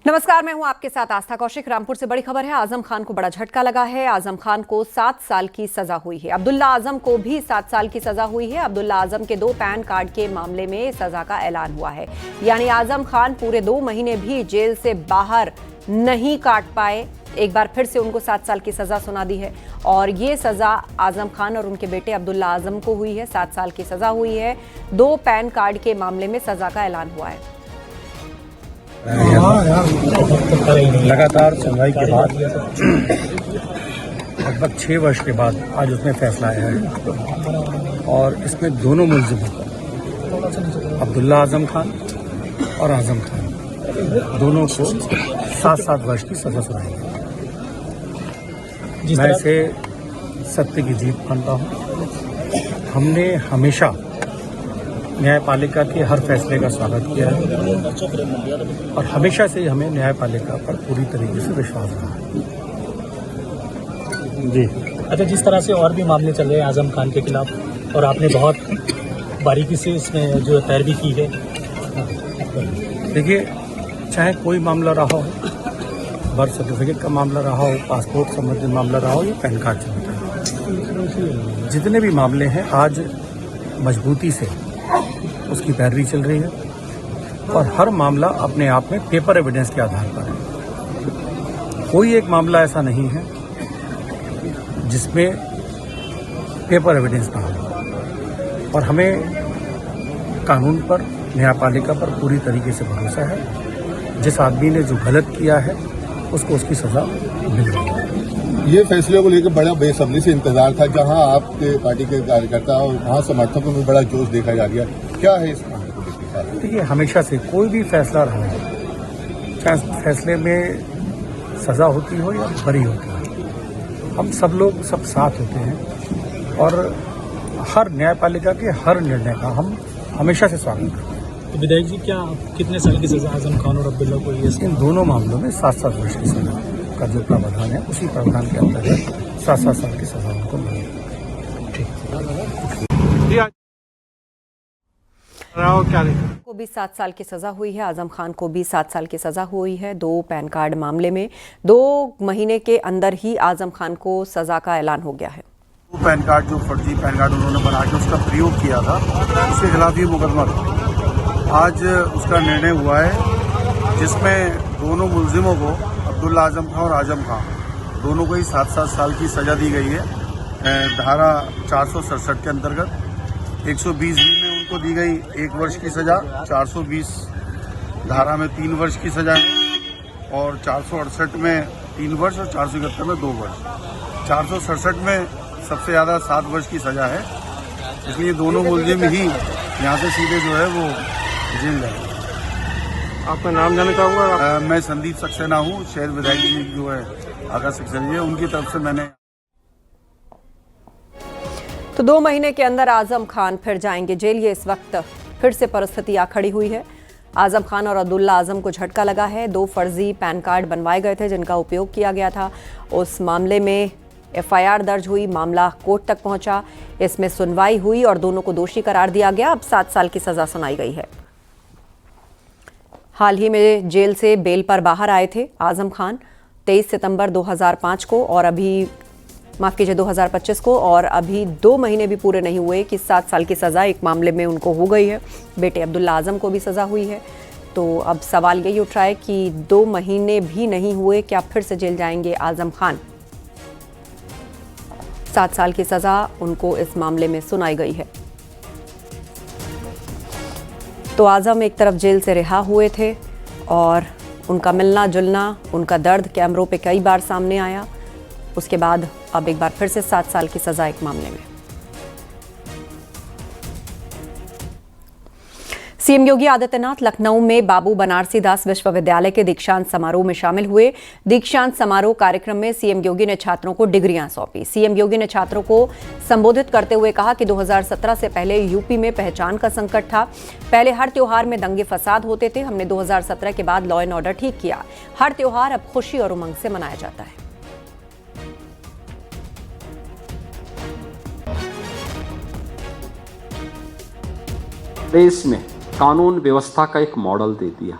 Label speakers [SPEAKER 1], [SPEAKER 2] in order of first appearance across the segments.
[SPEAKER 1] नमस्कार, मैं हूं आपके साथ आस्था कौशिक। रामपुर से बड़ी खबर है। आजम खान को बड़ा झटका लगा है। आजम खान को 7 साल की सजा हुई है। अब्दुल्ला आजम को भी 7 साल की सजा हुई है। अब्दुल्ला आजम के 2 पैन कार्ड के मामले में सजा का ऐलान हुआ है। यानी आजम खान पूरे 2 महीने भी जेल से बाहर नहीं काट पाए। एक बार फिर से उनको 7 साल की सजा सुना दी है और ये सजा आजम खान और उनके बेटे अब्दुल्ला आजम को हुई है। 7 साल की सजा हुई है। 2 पैन कार्ड के मामले में सजा का ऐलान हुआ है।
[SPEAKER 2] लगातार सुनवाई के बाद लगभग 6 वर्ष के बाद आज उसमें फैसला आया है और इसमें दोनों मुलजिमों को अब्दुल्ला आजम खान और आजम खान दोनों को 7-7 वर्ष की सजा सुनाई है। मैं इसे सत्य की जीत मानता हूँ। हमने हमेशा न्यायपालिका के हर फैसले का स्वागत किया है और हमेशा से ही हमें न्यायपालिका पर पूरी तरीके से विश्वास रहा है।
[SPEAKER 3] जी अच्छा, जिस तरह से और भी मामले चल रहे हैं आजम खान के खिलाफ और आपने बहुत बारीकी से इसमें जो पैरवी की है,
[SPEAKER 2] देखिए, चाहे कोई मामला रहा हो, बर्थ सर्टिफिकेट का मामला रहा हो, पासपोर्ट संबंधित मामला रहा हो या पैन कार्ड संबंधित, जितने भी मामले हैं आज मजबूती से उसकी पैरवी चल रही है और हर मामला अपने आप में पेपर एविडेंस के आधार पर है। कोई एक मामला ऐसा नहीं है जिसमें पेपर एविडेंस ना हो और हमें कानून पर, न्यायपालिका पर पूरी तरीके से भरोसा है। जिस आदमी ने जो गलत किया है उसको उसकी सजा मिल रही है।
[SPEAKER 4] ये फैसले को लेकर बड़ा बेसब्री से इंतजार था, जहां आपके पार्टी के कार्यकर्ता और वहां समर्थकों में बड़ा जोश देखा जा रहा है। क्या है इस मामले को लेकर?
[SPEAKER 2] देखिए, हमेशा से कोई भी फैसला रहा है, चाहे फैसले में सजा होती हो या बरी होती हो, हम सब लोग सब साथ होते हैं और हर न्यायपालिका के हर निर्णय का हम हमेशा से स्वागत करते हैं।
[SPEAKER 3] तो विधायक जी, क्या कितने साल की सजा आजम खान और अब्दुल्ला को?
[SPEAKER 2] इन दोनों मामलों में 7-7 वर्ष की सजा का जो प्रावधान है उसी प्रावधान के अंतर्गत 7-7 साल की सजा उनको मिलेगी।
[SPEAKER 1] को भी 7 साल की सजा हुई है। आजम खान को भी 7 साल की सजा हुई है। 2 पैन कार्ड मामले में 2 महीने के अंदर ही आजम खान को सजा का ऐलान हो गया है।
[SPEAKER 5] 2 पैन कार्ड जो फर्जी पैन कार्ड उन्होंने बना के उसका प्रयोग किया था, उसके खिलाफ ये मुकदमा था। आज उसका निर्णय हुआ है जिसमें दोनों मुलजिमों को, अब्दुल्ला आजम खान और आजम खान, दोनों को ही 7-7 साल की सजा दी गई है। धारा 467 के अंतर्गत 120B में उनको दी गई 1 वर्ष की सजा, 420 धारा में 3 वर्ष की सजा है और 468 में 3 वर्ष और 471 में 2 वर्ष। 467 में सबसे ज़्यादा 7 वर्ष की सजा है, इसलिए दोनों मुलजिम ही यहाँ से सीधे जो है वो जेल जाएंगे।
[SPEAKER 2] आपका नाम जानना चाहूँगा?
[SPEAKER 5] मैं संदीप सक्सेना हूँ। शहर विधायक जी जो है आकाश सक्सेना जी, उनकी तरफ से मैंने।
[SPEAKER 1] तो 2 महीने के अंदर आजम खान फिर जाएंगे जेल। ये इस वक्त फिर से परिस्थिति आ खड़ी हुई है। आजम खान और अब्दुल्ला आजम को झटका लगा है। 2 फर्जी पैन कार्ड बनवाए गए थे जिनका उपयोग किया गया था। उस मामले में FIR दर्ज हुई, मामला कोर्ट तक पहुंचा, इसमें सुनवाई हुई और दोनों को दोषी करार दिया गया। अब 7 साल की सजा सुनाई गई है। हाल ही में जेल से बेल पर बाहर आए थे आजम खान 23 सितंबर 2005 को और अभी 2025 को, और अभी 2 महीने भी पूरे नहीं हुए कि 7 साल की सज़ा एक मामले में उनको हो गई है। बेटे अब्दुल्ला आजम को भी सज़ा हुई है। तो अब सवाल यही उठ रहा है कि 2 महीने भी नहीं हुए, क्या फिर से जेल जाएंगे आजम खान? 7 साल की सज़ा उनको इस मामले में सुनाई गई है। तो आजम एक तरफ जेल से रिहा हुए थे और उनका मिलना जुलना, उनका दर्द कैमरों पे कई बार सामने आया। उसके बाद अब एक बार फिर से 7 साल की सजा एक मामले में। सीएम योगी आदित्यनाथ लखनऊ में बाबू बनारसी दास विश्वविद्यालय के दीक्षांत समारोह में शामिल हुए। दीक्षांत समारोह कार्यक्रम में सीएम योगी ने छात्रों को डिग्रियां सौंपी। सीएम योगी ने छात्रों को संबोधित करते हुए कहा कि 2017 से पहले यूपी में पहचान का संकट था। पहले हर त्योहार में दंगे फसाद होते थे। हमने 2017 के बाद लॉ एंड ऑर्डर ठीक किया। हर त्योहार अब खुशी और उमंग से मनाया जाता है।
[SPEAKER 6] देश में कानून व्यवस्था का एक मॉडल दे दिया।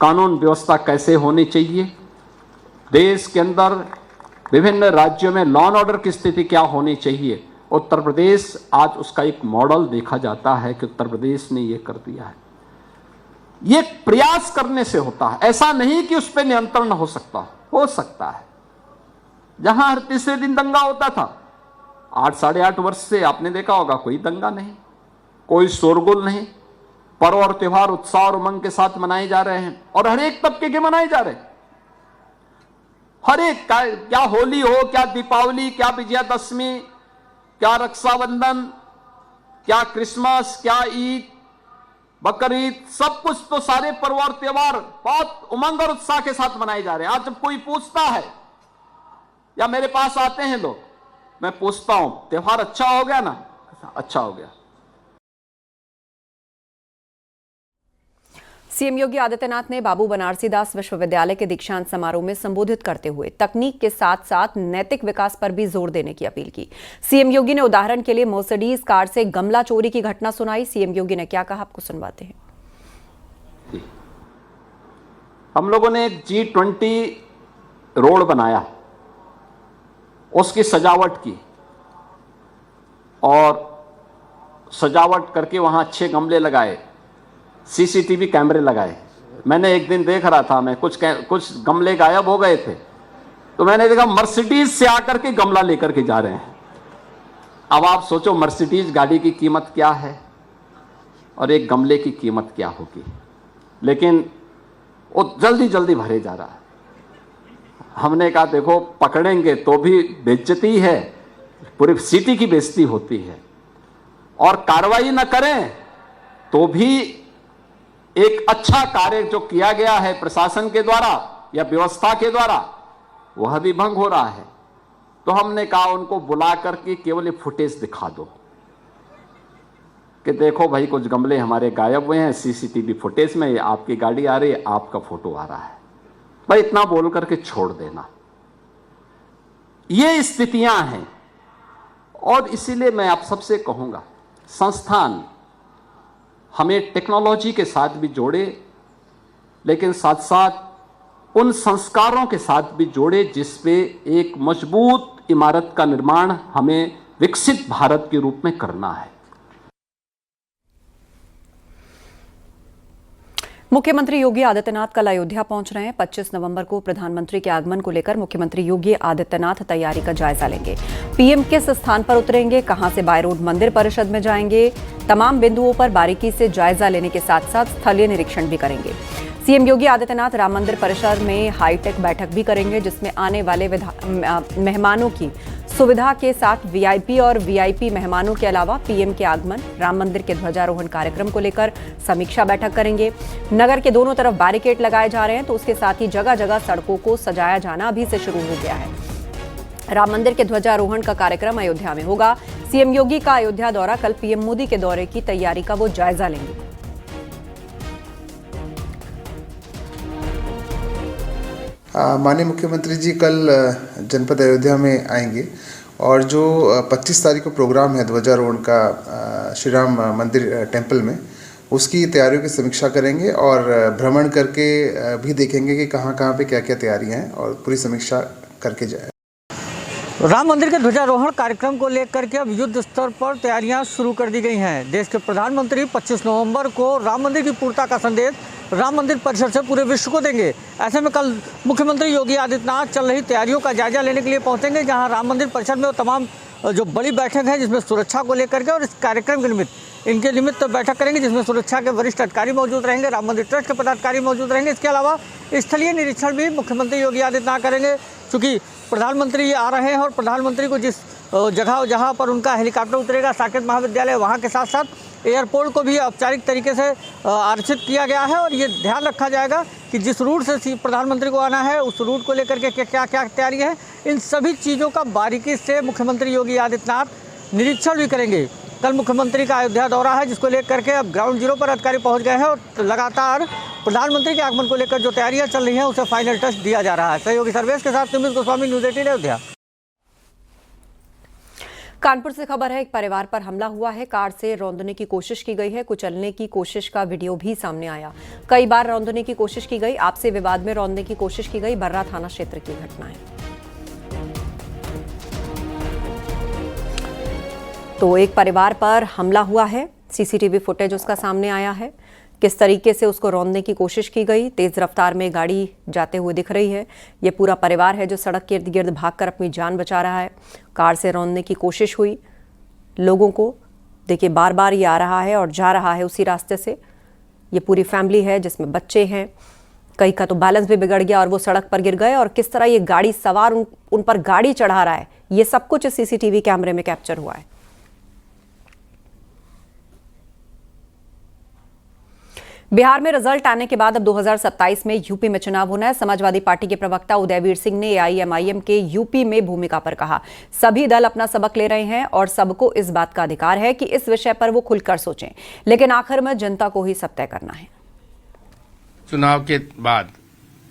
[SPEAKER 6] कानून व्यवस्था कैसे होनी चाहिए, देश के अंदर विभिन्न राज्यों में लॉ एंड ऑर्डर की स्थिति क्या होनी चाहिए, उत्तर प्रदेश आज उसका एक मॉडल देखा जाता है कि उत्तर प्रदेश ने ये कर दिया है। ये प्रयास करने से होता है, ऐसा नहीं कि उस पर नियंत्रण हो सकता है। जहां हर तीसरे दिन दंगा होता था, 8-8.5 वर्ष से आपने देखा होगा कोई दंगा नहीं, कोई शोरगुल नहीं, पर्व और त्योहार उत्साह और उमंग के साथ मनाए जा रहे हैं और हर एक तबके के मनाए जा रहे हैं। हर एक, क्या होली हो, क्या दीपावली, क्या विजयादशमी, क्या रक्षाबंधन, क्या क्रिसमस, क्या ईद, बकरीद, सब कुछ तो सारे पर्व और त्योहार बहुत उमंग और उत्साह के साथ मनाए जा रहे हैं। आज जब कोई पूछता है या मेरे पास आते हैं लोग, मैं पूछता हूं त्योहार अच्छा हो गया ना? अच्छा हो गया।
[SPEAKER 1] सीएम योगी आदित्यनाथ ने बाबू बनारसी दास विश्वविद्यालय के दीक्षांत समारोह में संबोधित करते हुए तकनीक के साथ साथ नैतिक विकास पर भी जोर देने की अपील की। सीएम योगी ने उदाहरण के लिए मर्सिडीज कार से गमला चोरी की घटना सुनाई। सीएम योगी ने क्या कहा, आपको सुनवाते हैं।
[SPEAKER 6] हम लोगों ने एक G20 रोड बनाया, उसकी सजावट की और सजावट करके वहां अच्छे गमले लगाए, सीसीटीवी कैमरे लगाए। मैंने एक दिन देख रहा था, मैं कुछ गमले गायब हो गए थे, तो मैंने देखा मर्सिडीज से आकर के गमला लेकर के जा रहे हैं। अब आप सोचो मर्सिडीज गाड़ी की कीमत क्या है और एक गमले की कीमत क्या होगी, लेकिन वो जल्दी जल्दी भरे जा रहा है। हमने कहा देखो पकड़ेंगे तो भी बेइज्जती है, पूरी सिटी की बेइज्जती होती है, और कार्रवाई न करें तो भी एक अच्छा कार्य जो किया गया है प्रशासन के द्वारा या व्यवस्था के द्वारा, वह भी भंग हो रहा है। तो हमने कहा उनको बुला करके केवल फुटेज दिखा दो कि देखो भाई कुछ गमले हमारे गायब हुए हैं, सीसीटीवी फुटेज में आपकी गाड़ी आ रही है, आपका फोटो आ रहा है, भाई इतना बोल करके छोड़ देना। ये स्थितियां हैं और इसीलिए मैं आप सबसे कहूंगा संस्थान हमें टेक्नोलॉजी के साथ भी जोड़े, लेकिन साथ साथ उन संस्कारों के साथ भी जोड़े जिसपे एक मजबूत इमारत का निर्माण हमें विकसित भारत के रूप में करना है।
[SPEAKER 1] मुख्यमंत्री योगी आदित्यनाथ कल अयोध्या पहुंच रहे हैं। 25 नवंबर को प्रधानमंत्री के आगमन को लेकर मुख्यमंत्री योगी आदित्यनाथ तैयारी का जायजा लेंगे। पीएम किस स्थान पर उतरेंगे, कहां से बाय रोड मंदिर परिषद में जाएंगे, तमाम बिंदुओं पर बारीकी से जायजा लेने के साथ साथ स्थलीय निरीक्षण भी करेंगे। सीएम योगी आदित्यनाथ राम मंदिर परिसर में हाईटेक बैठक भी करेंगे, जिसमें आने वाले मेहमानों की सुविधा के साथ वीआईपी और वीआईपी मेहमानों के अलावा पीएम के आगमन, राम मंदिर के ध्वजारोहण कार्यक्रम को लेकर समीक्षा बैठक करेंगे। नगर के दोनों तरफ बैरिकेड लगाए जा रहे हैं, तो उसके साथ ही जगह जगह सड़कों को सजाया जाना अभी से शुरू हो गया है। राम मंदिर के ध्वजारोहण का कार्यक्रम अयोध्या में होगा। सीएम योगी का अयोध्या दौरा कल पीएम मोदी के दौरे की तैयारी का वो जायजा लेंगे।
[SPEAKER 7] माननीय मुख्यमंत्री जी कल जनपद अयोध्या में आएंगे और जो 25 तारीख को प्रोग्राम है ध्वजारोहण का श्री राम मंदिर टेम्पल में, उसकी तैयारियों की समीक्षा करेंगे और भ्रमण करके भी देखेंगे कि कहाँ कहाँ पे क्या क्या तैयारियाँ हैं और पूरी समीक्षा करके जाए।
[SPEAKER 8] राम मंदिर के ध्वजारोहण कार्यक्रम को लेकर के अब युद्ध स्तर पर तैयारियां शुरू कर दी गई हैं। देश के प्रधानमंत्री 25 नवंबर को राम मंदिर की पूर्णता का संदेश राम मंदिर परिसर से पूरे विश्व को देंगे। ऐसे में कल मुख्यमंत्री योगी आदित्यनाथ चल रही तैयारियों का जायजा लेने के लिए पहुंचेंगे, जहां राम मंदिर परिसर में तमाम जो बड़ी बैठक है जिसमें सुरक्षा को लेकर के और इस कार्यक्रम के निमित्त तो बैठक करेंगे, जिसमें सुरक्षा के वरिष्ठ अधिकारी मौजूद रहेंगे, राम मंदिर ट्रस्ट के पदाधिकारी मौजूद रहेंगे। इसके अलावा स्थलीय निरीक्षण भी मुख्यमंत्री योगी आदित्यनाथ करेंगे। चूँकि प्रधानमंत्री आ रहे हैं और प्रधानमंत्री को जिस जगह पर उनका हेलीकॉप्टर उतरेगा साकेत महाविद्यालय, वहाँ के साथ साथ एयरपोर्ट को भी औपचारिक तरीके से आरक्षित किया गया है। और ये ध्यान रखा जाएगा कि जिस रूट से प्रधानमंत्री को आना है उस रूट को लेकर के क्या क्या तैयारी है, इन सभी चीज़ों का बारीकी से मुख्यमंत्री योगी आदित्यनाथ निरीक्षण भी करेंगे। कल मुख्यमंत्री का अयोध्या दौरा है, जिसको लेकर के अब ग्राउंड जीरो पर अधिकारी पहुंच गए हैं और लगातार प्रधानमंत्री के आगमन को लेकर जो तैयारियां चल रही हैं उसे फाइनल टच दिया जा रहा है। सहयोगी सर्वेश के साथ निमित गोस्वामी, न्यूज़ 18 अयोध्या।
[SPEAKER 1] कानपुर से खबर है, एक परिवार पर हमला हुआ है। कार से रौंदने की कोशिश की गई है। कुचलने की कोशिश का वीडियो भी सामने आया। कई बार रौंदने की कोशिश की गई। आपसी विवाद में रौंदने की कोशिश की गई। बर्रा थाना क्षेत्र की घटना है। तो एक परिवार पर हमला हुआ है। सीसीटीवी फुटेज उसका सामने आया है। किस तरीके से उसको रौंदने की कोशिश की गई। तेज रफ्तार में गाड़ी जाते हुए दिख रही है। ये पूरा परिवार है जो सड़क के इर्द गिर्द भागकर अपनी जान बचा रहा है। कार से रौंदने की कोशिश हुई। लोगों को देखिए बार बार ये आ रहा है और जा रहा है उसी रास्ते से। ये पूरी फैमिली है जिसमें बच्चे हैं। कई का तो बैलेंस भी बिगड़ गया और वो सड़क पर गिर गए। और किस तरह ये गाड़ी सवार उन पर गाड़ी चढ़ा रहा है, ये सब कुछ इस सीसीटीवी कैमरे में कैप्चर हुआ है। बिहार में रिजल्ट आने के बाद अब 2027 में यूपी में चुनाव होना है। समाजवादी पार्टी के प्रवक्ता उदयवीर सिंह ने एआईएमआईएम के यूपी में भूमिका पर कहा, सभी दल अपना सबक ले रहे हैं और सबको इस बात का अधिकार है कि इस विषय पर वो खुलकर सोचें, लेकिन आखिर में जनता को ही सब तय करना है।
[SPEAKER 9] चुनाव के बाद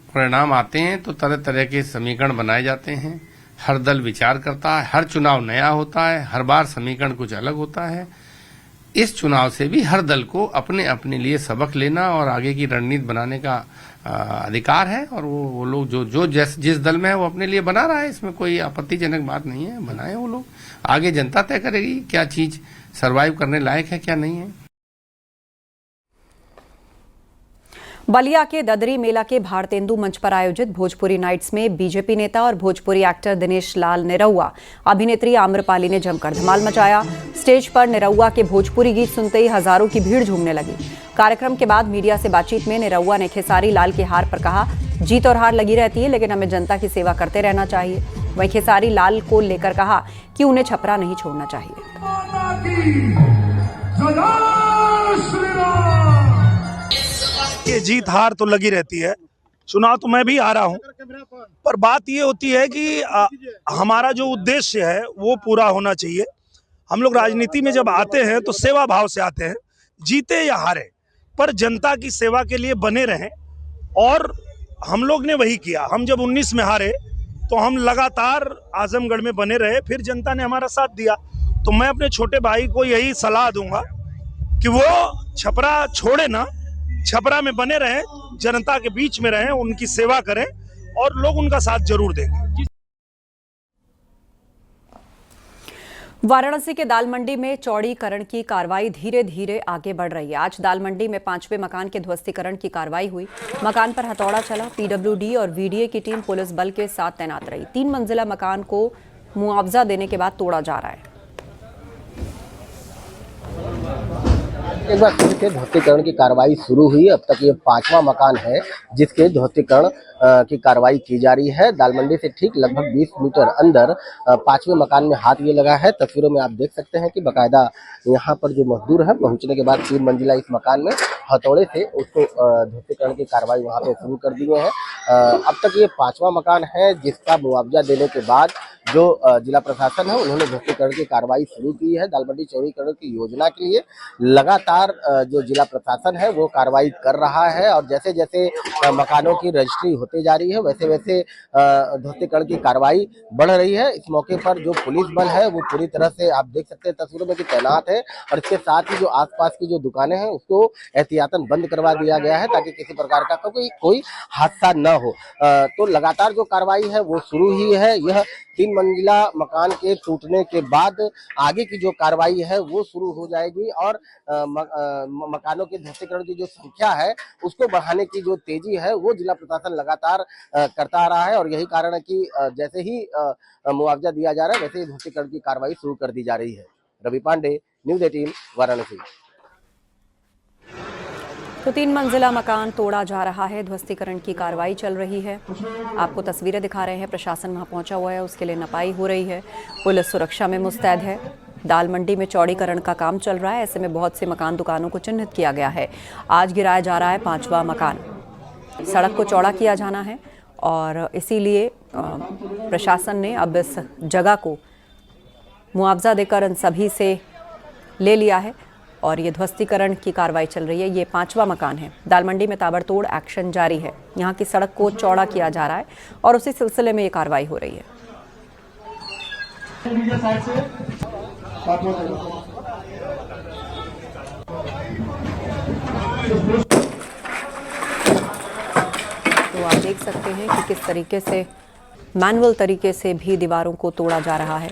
[SPEAKER 9] परिणाम आते हैं तो तरह तरह के समीकरण बनाए जाते हैं। हर दल विचार करता है। हर चुनाव नया होता है। हर बार समीकरण कुछ अलग होता है। इस चुनाव से भी हर दल को अपने अपने लिए सबक लेना और आगे की रणनीति बनाने का अधिकार है। और वो लोग जो जिस दल में है वो अपने लिए बना रहा है। इसमें कोई आपत्तिजनक बात नहीं है। बनाए वो लोग, आगे जनता तय करेगी क्या चीज सरवाइव करने लायक है क्या नहीं है।
[SPEAKER 1] बलिया के ददरी मेला के भारतेंदु मंच पर आयोजित भोजपुरी नाइट्स में बीजेपी नेता और भोजपुरी एक्टर दिनेश लाल निरहुआ, अभिनेत्री आम्रपाली ने जमकर धमाल मचाया। स्टेज पर निरहुआ के भोजपुरी गीत सुनते ही हजारों की भीड़ झूमने लगी। कार्यक्रम के बाद मीडिया से बातचीत में निरहुआ ने खेसारी लाल के हार पर कहा, जीत और हार लगी रहती है लेकिन हमें जनता की सेवा करते रहना चाहिए। वहीं खेसारी लाल को लेकर कहा कि उन्हें छपरा नहीं छोड़ना चाहिए।
[SPEAKER 10] ये जीत हार तो लगी रहती है। चुनाव तो मैं भी आ रहा हूं, पर बात ये होती है कि हमारा जो उद्देश्य है वो पूरा होना चाहिए। हम लोग राजनीति में जब आते हैं तो सेवा भाव से आते हैं, जीते या हारे पर जनता की सेवा के लिए बने रहें। और हम लोग ने वही किया। हम जब 19 में हारे तो हम लगातार आजमगढ़ में बने रहे, फिर जनता ने हमारा साथ दिया। तो मैं अपने छोटे भाई को यही सलाह दूंगा कि वो छपरा छोड़े ना, छपरा में बने रहें, जनता के बीच में रहें, उनकी सेवा करें और लोग उनका साथ जरूर देंगे।
[SPEAKER 1] वाराणसी के दाल मंडी में चौड़ीकरण की कार्रवाई धीरे धीरे आगे बढ़ रही है। आज दाल मंडी में 5वें मकान के ध्वस्तीकरण की कार्रवाई हुई। मकान पर हथौड़ा चला। पीडब्ल्यूडी और वीडीए की टीम पुलिस बल के साथ तैनात रही। 3 मंजिला मकान को मुआवजा देने के बाद तोड़ा जा रहा है।
[SPEAKER 11] एक बार फिर से ध्वस्तीकरण की कार्रवाई शुरू हुई। अब तक ये 5वां मकान है जिसके ध्वस्तीकरण की कार्रवाई की जा रही है। दालमंडी से ठीक लगभग 20 मीटर अंदर 5वें मकान में हाथ ये लगा है। तस्वीरों में आप देख सकते हैं कि बकायदा यहाँ पर जो मजदूर है पहुंचने के बाद 3 मंजिला इस मकान में हथौड़े से उसको ध्वस्तीकरण की कार्रवाई वहाँ पे शुरू कर दिए हैं। अब तक ये 5वां मकान है जिसका मुआवजा देने के बाद जो जिला प्रशासन है उन्होंने ध्वस्तीकरण की कार्रवाई शुरू की है। दालमंडी चौड़ीकरण की योजना के लिए लगातार जो जिला प्रशासन है वो कार्रवाई कर रहा है और जैसे जैसे मकानों की रजिस्ट्री होते जा रही है वैसे वैसे ध्वस्तीकरण की कार्रवाई बढ़ रही है। इस मौके पर जो पुलिस बल है वो पूरी तरह से आप देख सकते हैं तस्वीरों में कि तैनात है और इसके साथ ही जो आसपास की जो दुकानें हैं उसको एहतियातन बंद करवा दिया गया है ताकि किसी प्रकार का कोई हादसा न हो। तो लगातार जो कार्रवाई है वो शुरू ही है। यह 3 मंजिला मकान के टूटने के बाद आगे की जो कार्रवाई है वो शुरू हो जाएगी और मकानों के ध्वस्तीकरण की जो संख्या है उसको बढ़ाने की जो तेजी है वो जिला प्रशासन लगातार करता आ रहा है और यही कारण है कि जैसे ही मुआवजा दिया जा रहा है वैसे ही ध्वस्तीकरण की कार्रवाई शुरू कर दी जा रही है। रवि पांडे, न्यूज़ 18, वाराणसी।
[SPEAKER 1] तो 3 मंजिला मकान तोड़ा जा रहा है। ध्वस्तीकरण की कार्रवाई चल रही है। आपको तस्वीरें दिखा रहे हैं। प्रशासन वहां पहुंचा हुआ है, उसके लिए नपाई हो रही है। पुलिस सुरक्षा में मुस्तैद है। दाल मंडी में चौड़ीकरण का काम चल रहा है। ऐसे में बहुत से मकान दुकानों को चिन्हित किया गया है। आज गिराया जा रहा है 5वां मकान। सड़क को चौड़ा किया जाना है और इसीलिए प्रशासन ने अब इस जगह को मुआवजा देकर इन सभी से ले लिया है और ये ध्वस्तीकरण की कार्रवाई चल रही है। ये 5वां मकान है। दालमंडी में ताबड़तोड़ एक्शन जारी है। यहाँ की सड़क को चौड़ा किया जा रहा है और उसी सिलसिले में ये कार्रवाई हो रही है। तो आप देख सकते हैं कि किस तरीके से मैनुअल तरीके से भी दीवारों को तोड़ा जा रहा है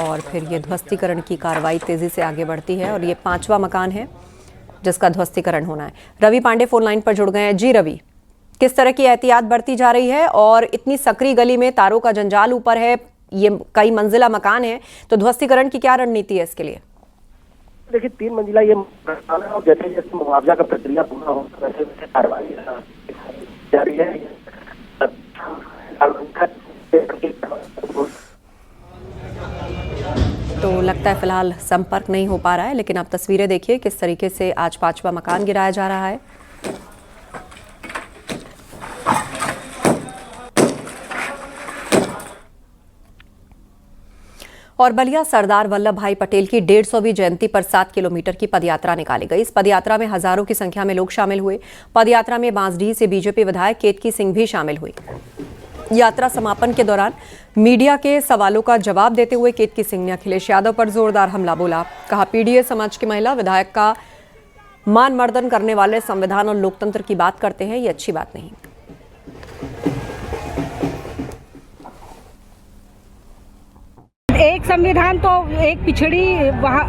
[SPEAKER 1] और फिर ये ध्वस्तीकरण की कार्रवाई तेजी से आगे बढ़ती है और ये 5वां मकान है जिसका ध्वस्तीकरण होना है। रवि पांडे फोन लाइन पर जुड़ गए हैं। जी रवि, किस तरह की एहतियात बरती जा रही है और इतनी सकरी गली में तारों का जंजाल ऊपर है, ये कई मंजिला मकान है, तो ध्वस्तीकरण की क्या रणनीति है इसके लिए?
[SPEAKER 11] देखिए 3 मंजिला ये मकान है और जैसे जैसे मुआवजा का प्रक्रिया पूरा हो वैसे वैसे कार्रवाई जारी है।
[SPEAKER 1] तो लगता है फिलहाल संपर्क नहीं हो पा रहा है, लेकिन आप तस्वीरें देखिए किस तरीके से आज 5वां मकान गिराया जा रहा है। और बलिया सरदार वल्लभ भाई पटेल की 150वीं जयंती पर 7 किलोमीटर की पदयात्रा निकाली गई। इस पदयात्रा में हजारों की संख्या में लोग शामिल हुए। पदयात्रा में बांसडीह से बीजेपी विधायक केतकी सिंह भी शामिल हुई। यात्रा समापन के दौरान मीडिया के सवालों का जवाब देते हुए केतकी सिंह ने अखिलेश यादव पर जोरदार हमला बोला। कहा, पीडीए समाज की महिला विधायक का मान मर्दन करने वाले संविधान और लोकतंत्र की बात करते हैं, ये अच्छी बात नहीं।
[SPEAKER 12] एक संविधान तो एक पिछड़ी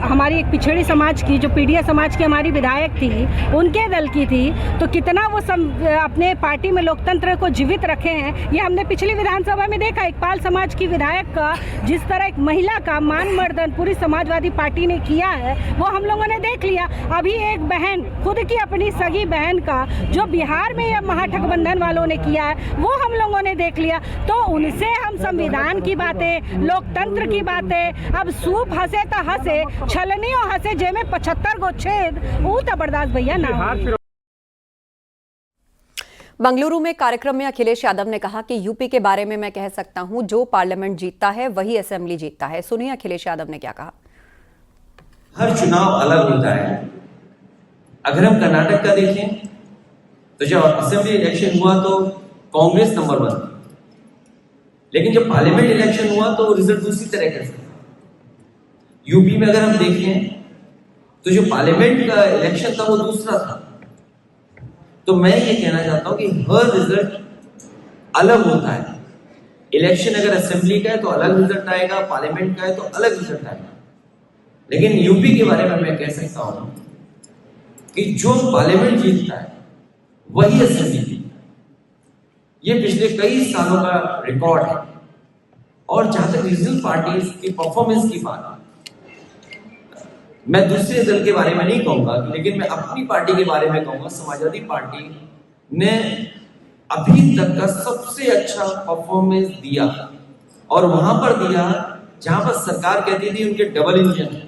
[SPEAKER 12] हमारी एक पिछड़ी समाज की जो पीडीए समाज की हमारी विधायक थी, उनके दल की थी, तो कितना वो अपने पार्टी में लोकतंत्र को जीवित रखे हैं ये हमने पिछली विधानसभा में देखा। इकबाल समाज की विधायक का जिस तरह एक महिला का मान मर्दन पूरी समाजवादी पार्टी ने किया है वो हम लोगों ने देख लिया। अभी एक बहन खुद की अपनी सगी बहन का जो बिहार में महागठबंधन वालों ने किया है वो हम लोगों ने देख लिया। तो उनसे हम संविधान की बातें, लोकतंत्र की बातें, अब सूप हंसे तो हंसे, छलनियों हंसे जे में 75 गो छेद, वो तो बर्दाश्त भैया ना।
[SPEAKER 1] बंगलुरु में कार्यक्रम में अखिलेश यादव ने कहा कि यूपी के बारे में मैं कह सकता हूं, जो पार्लियामेंट जीतता है वही असेंबली जीतता है। सुनिए अखिलेश यादव ने क्या कहा।
[SPEAKER 13] हर चुनाव अलग होता है। अगर हम कर्नाटक का देखें तो जब असेंबली इलेक्शन हुआ तो कांग्रेस नंबर 1 थी, लेकिन जब पार्लियामेंट इलेक्शन हुआ तो रिजल्ट दूसरी तरह का था। यूपी में अगर हम देखें तो जो पार्लियामेंट का इलेक्शन था वो दूसरा था। तो मैं ये कहना चाहता हूं कि हर रिजल्ट अलग होता है। इलेक्शन अगर असेंबली का है तो अलग रिजल्ट आएगा, पार्लियामेंट का है तो अलग रिजल्ट आएगा। लेकिन यूपी के बारे में मैं कह सकता हूं कि जो पार्लियामेंट जीतता है वही असेंबली जीतता है। ये पिछले कई सालों का रिकॉर्ड है। और जहां तक रीजनल पार्टीज की परफॉर्मेंस की बात, मैं दूसरे दल के बारे में नहीं कहूंगा, लेकिन मैं अपनी पार्टी के बारे में कहूंगा। समाजवादी पार्टी ने अभी तक का सबसे अच्छा परफॉर्मेंस दिया, और वहां पर दिया जहां पर सरकार कहती थी उनके डबल इंजन है।